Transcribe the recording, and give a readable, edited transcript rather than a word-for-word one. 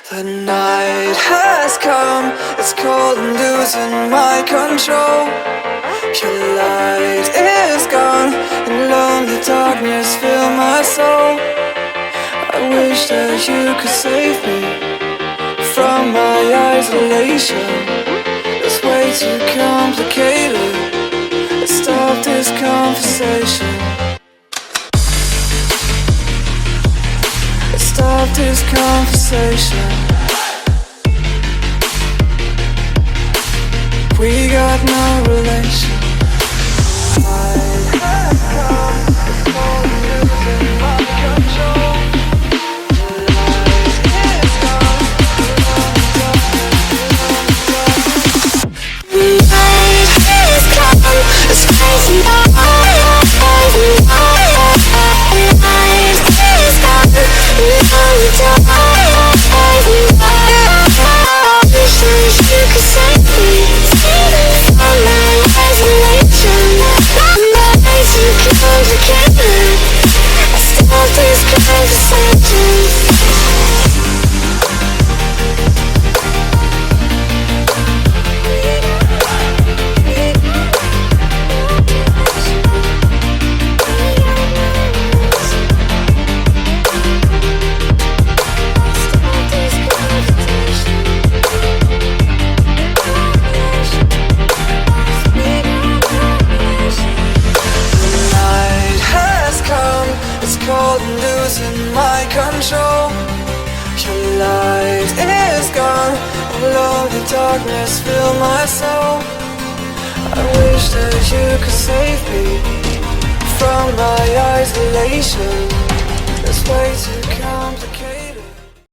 The night has come, it's cold and losing my control. Your light is gone, and lonely darkness fill my soul. I wish that you could save me from my isolation. It's way too complicated. Let's stop this conversation. Let's stop this conversation. We got no relation. Darkness fill my soul. I wish that you could save me from my isolation. This way too